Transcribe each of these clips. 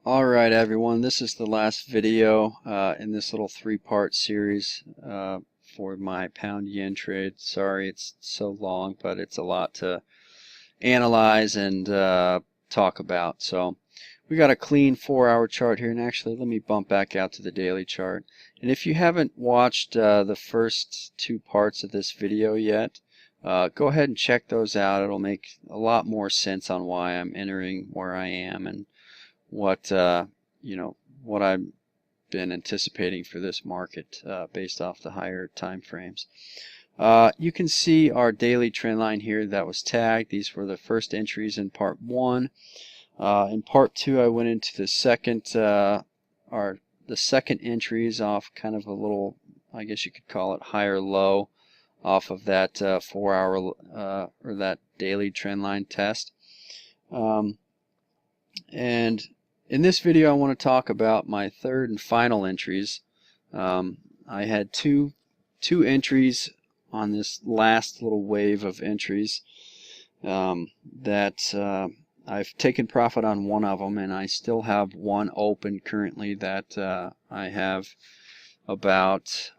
Alright everyone, this is the last video in this little three-part series for my pound yen trade. Sorry it's so long, but it's a lot to analyze and talk about. So we got a clean 4-hour chart here, and actually let me bump back out to the daily chart. And if you haven't watched the first two parts of this video yet, go ahead and check those out. It'll make a lot more sense on why I'm entering where I am and what what I've been anticipating for this market based off the higher time frames. You can see our daily trend line here that was tagged. These were the first entries in part 1. In part 2 I went into the second second entries off kind of a little, I guess you could call it higher low off of that 4-hour or that daily trend line test. And in this video I want to talk about my third and final entries. I had two entries on this last little wave of entries that I've taken profit on one of them, and I still have one open currently that I have about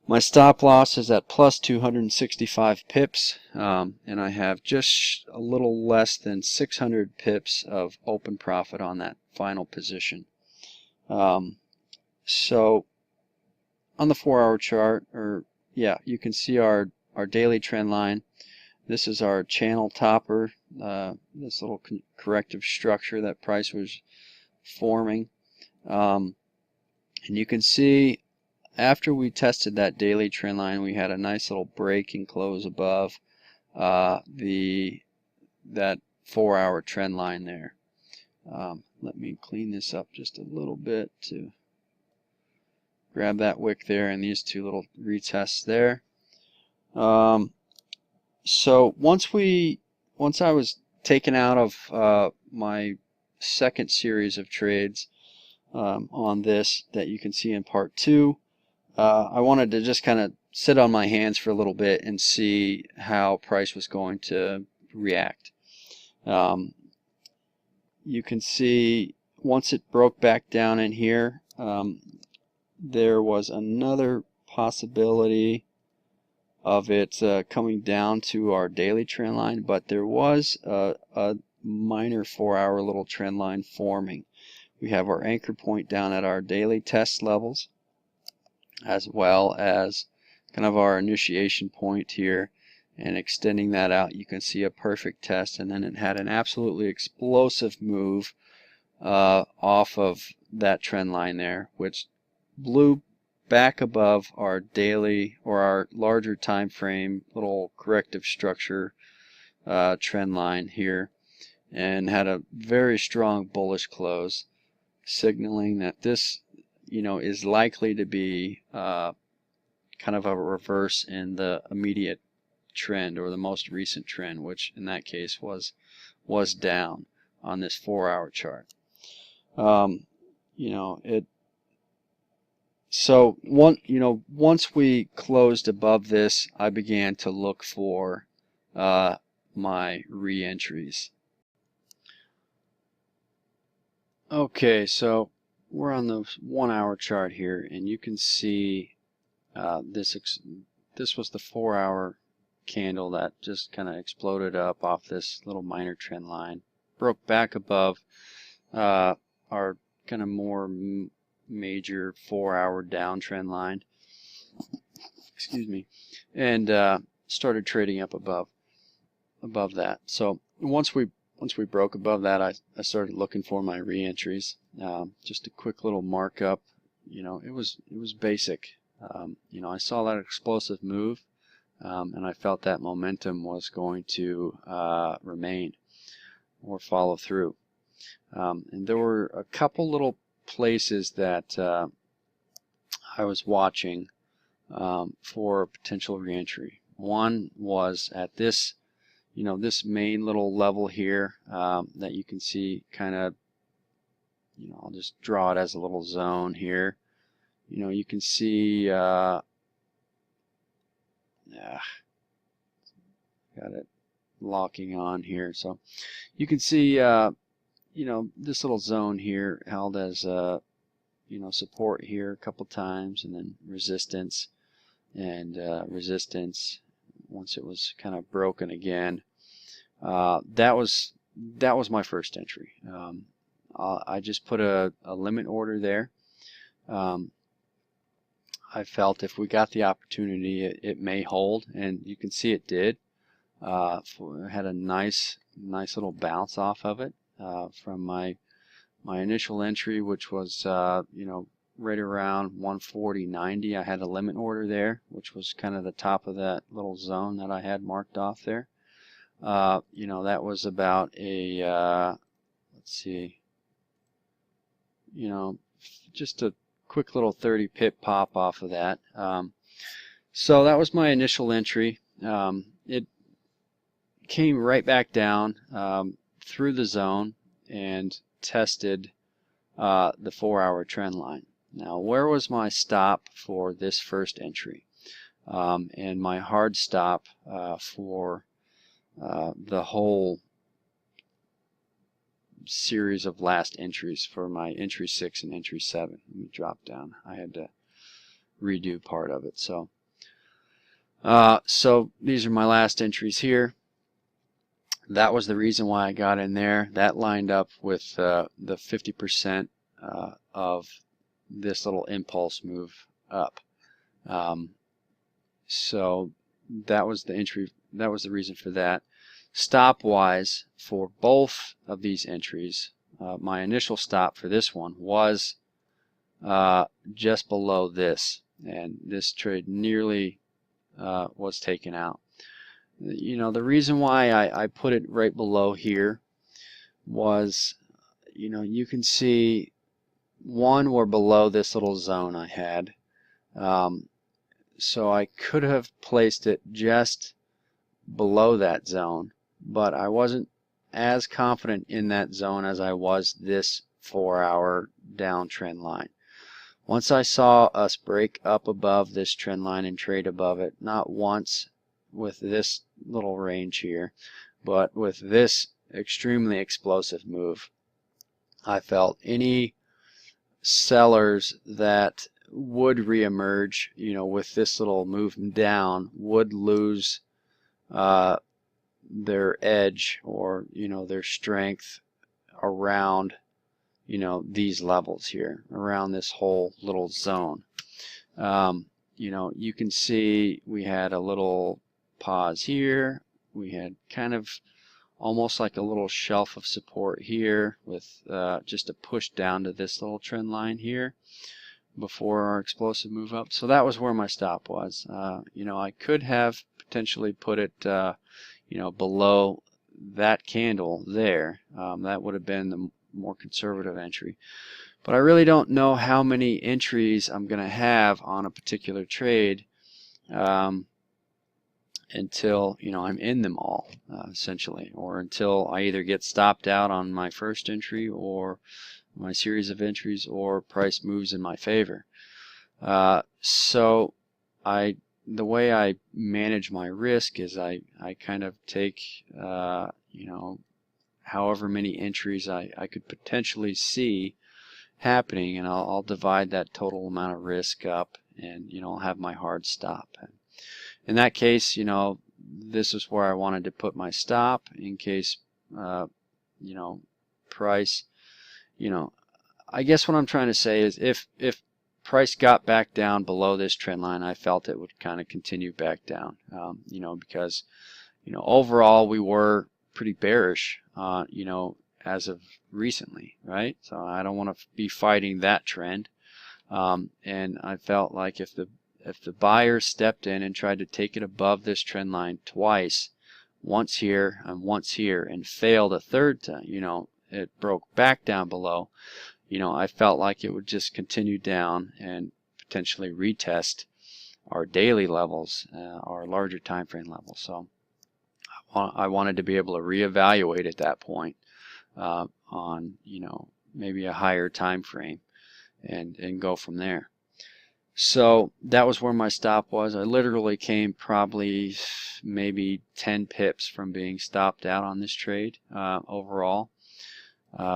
my stop loss is at plus 265 pips, and I have just a little less than 600 pips of open profit on that final position. So on the 4-hour chart, you can see our daily trend line. This is our channel topper, this little corrective structure that price was forming, and you can see after we tested that daily trend line, we had a nice little break and close above that 4-hour trend line there. Let me clean this up just a little bit to grab that wick there and these two little retests there. So once I was taken out of my second series of trades on this that you can see in part 2, I wanted to just kind of sit on my hands for a little bit and see how price was going to react. You can see once it broke back down in here, there was another possibility of it coming down to our daily trend line, but there was a minor 4-hour little trend line forming. We have our anchor point down at our daily test levels, as well as kind of our initiation point here, and extending that out you can see a perfect test, and then it had an absolutely explosive move off of that trend line there, which blew back above our daily or our larger time frame little corrective structure trend line here, and had a very strong bullish close, signaling that this is likely to be kind of a reverse in the immediate trend or the most recent trend, which in that case was down on this 4-hour chart. So once we closed above this, I began to look for my re-entries. Okay, so we're on the 1-hour chart here, and you can see this was the 4-hour candle that just kind of exploded up off this little minor trend line, broke back above our kind of more major 4-hour downtrend line, excuse me, and started trading up above that. So once we broke above that, I started looking for my re-entries. Just a quick little markup. It was basic. I saw that explosive move, and I felt that momentum was going to remain or follow through. And there were a couple little places that I was watching for potential reentry. One was at this, this main little level here that you can see kind of, I'll just draw it as a little zone here. You can see, got it locking on here. So you can see, this little zone here held as support here a couple times, and then resistance and resistance once it was kind of broken again. That was my first entry. I just put a limit order there. I felt if we got the opportunity, it may hold, and you can see it did. Had a nice little bounce off of it from my initial entry, which was right around 140.90. I had a limit order there, which was kind of the top of that little zone that I had marked off there. That was about a let's see, just a quick little 30 pip pop off of that. So that was my initial entry. It came right back down through the zone and tested the 4-hour trend line. Now, where was my stop for this first entry? And my hard stop for the whole series of last entries for my entry 6 and entry 7. Let me drop down. I had to redo part of it. So these are my last entries here. That was the reason why I got in there. That lined up with the 50% of this little impulse move up. So that was the entry. That was the reason for that. Stop wise for both of these entries, my initial stop for this one was just below this, and this trade nearly was taken out. The reason why I put it right below here was, you can see we're below this little zone I had. So I could have placed it just below that zone, but I wasn't as confident in that zone as I was this 4-hour downtrend line. Once I saw us break up above this trend line and trade above it, not once with this little range here, but with this extremely explosive move, I felt any sellers that would reemerge, with this little move down would lose their edge, or their strength around these levels here, around this whole little zone. You can see we had a little pause here. We had kind of almost like a little shelf of support here with just a push down to this little trend line here before our explosive move up. So that was where my stop was. I could have potentially put it below that candle there. That would have been the more conservative entry. But I really don't know how many entries I'm going to have on a particular trade until I'm in them all, essentially, or until I either get stopped out on my first entry or my series of entries, or price moves in my favor. So the way I manage my risk is I kind of take however many entries I could potentially see happening, and I'll divide that total amount of risk up, and I'll have my hard stop. In that case, this is where I wanted to put my stop in case price, I guess what I'm trying to say is if price got back down below this trend line, I felt it would kind of continue back down, because overall we were pretty bearish, as of recently, right? So I don't want to be fighting that trend, and I felt like if the buyer stepped in and tried to take it above this trend line twice, once here and once here, and failed a third time, it broke back down below, I felt like it would just continue down and potentially retest our daily levels, our larger time frame levels. So I wanted to be able to reevaluate at that point on maybe a higher time frame and go from there. So that was where my stop was. I literally came probably maybe 10 pips from being stopped out on this trade overall.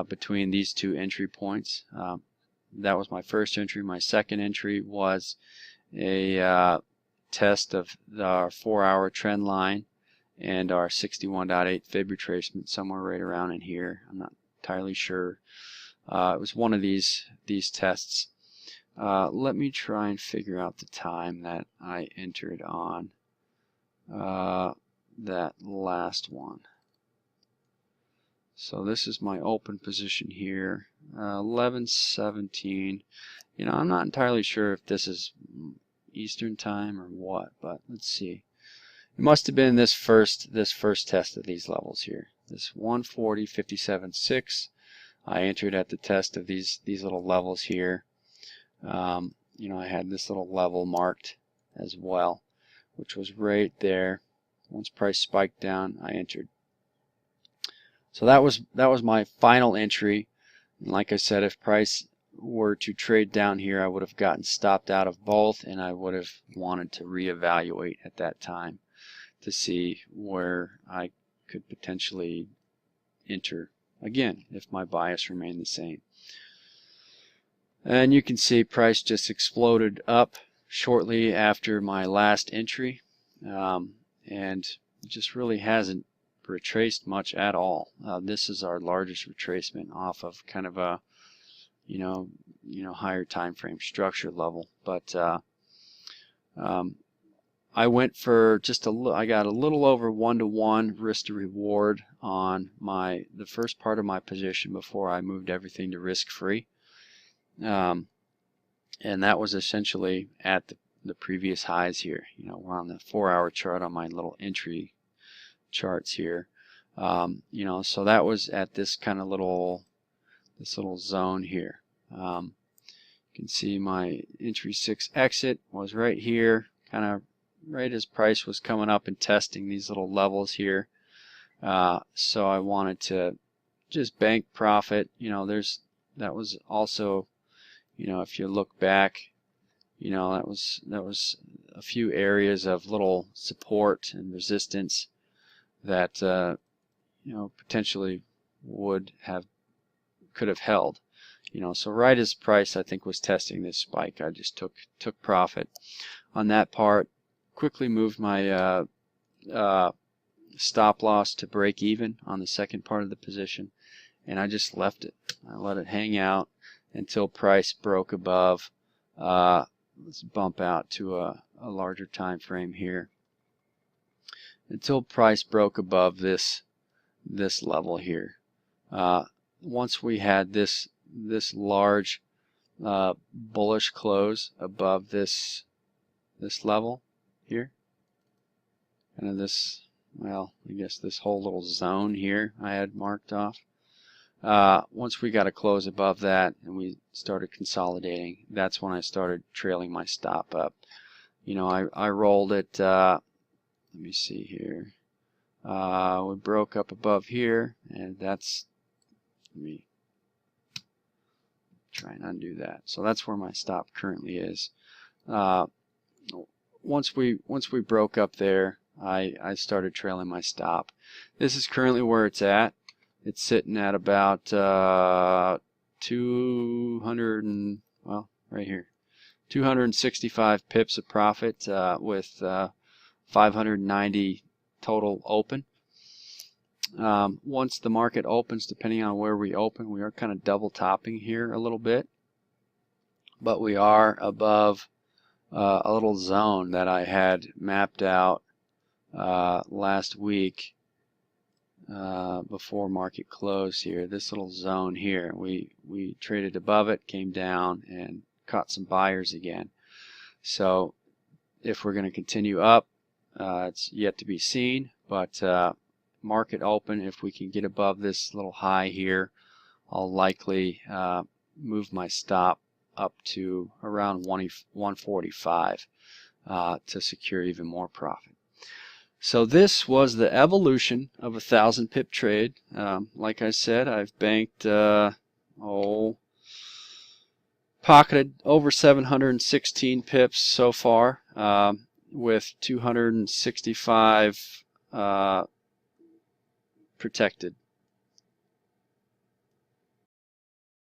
between these two entry points. That was my first entry. My second entry was a test of our 4-hour trend line and our 61.8 fib retracement, somewhere right around in here. I'm not entirely sure. It was one of these tests. Let me try and figure out the time that I entered on that last one. So this is my open position here, 11:17. You know, I'm not entirely sure if this is Eastern time or what, but let's see. It must have been this first test of these levels here. This 140.57.6. I entered at the test of these little levels here. You know, I had this little level marked as well, which was right there. Once price spiked down, I entered. So that was my final entry. And like I said, if price were to trade down here, I would have gotten stopped out of both, and I would have wanted to reevaluate at that time to see where I could potentially enter again if my bias remained the same. And you can see price just exploded up shortly after my last entry, and just really hasn't retraced much at all. This is our largest retracement off of kind of a higher time frame structure level, but I went for just I got a little over 1-to-1 risk to reward on the first part of my position before I moved everything to risk free, and that was essentially at the previous highs here. You know, we're on the 4-hour chart on my little entry charts here. You know, so that was at this kind of little zone here. You can see my entry 6 exit was right here, kind of right as price was coming up and testing these little levels here. So I wanted to just bank profit. You know, that was also, you know, if you look back, you know, that was a few areas of little support and resistance that you know, potentially could have held. You know, so right as price I think was testing this spike, I just took profit on that part. Quickly moved my stop loss to break even on the second part of the position, and I just left it. I let it hang out until price broke above. Let's bump out to a larger time frame here. Until price broke above this level here. Once we had this large bullish close above this level here, and this, well, I guess this whole little zone here I had marked off. Once we got a close above that and we started consolidating, that's when I started trailing my stop up. You know, I rolled it. Let me see here. We broke up above here, and that's, let me try and undo that. So that's where my stop currently is. Once we broke up there, I started trailing my stop. This is currently where it's at. It's sitting at about 200 and, well, right here, 265 pips of profit with 590 total open. Once the market opens, depending on where we open, we are kind of double topping here a little bit, but we are above a little zone that I had mapped out last week before market close here. This little zone here, we traded above it, came down, and caught some buyers again. So if we're going to continue up, it's yet to be seen, but market open, if we can get above this little high here, I'll likely move my stop up to around 145 to secure even more profit. So this was the evolution of a 1,000 pip trade. Like I said, I've banked pocketed over 716 pips so far, with 265 protected.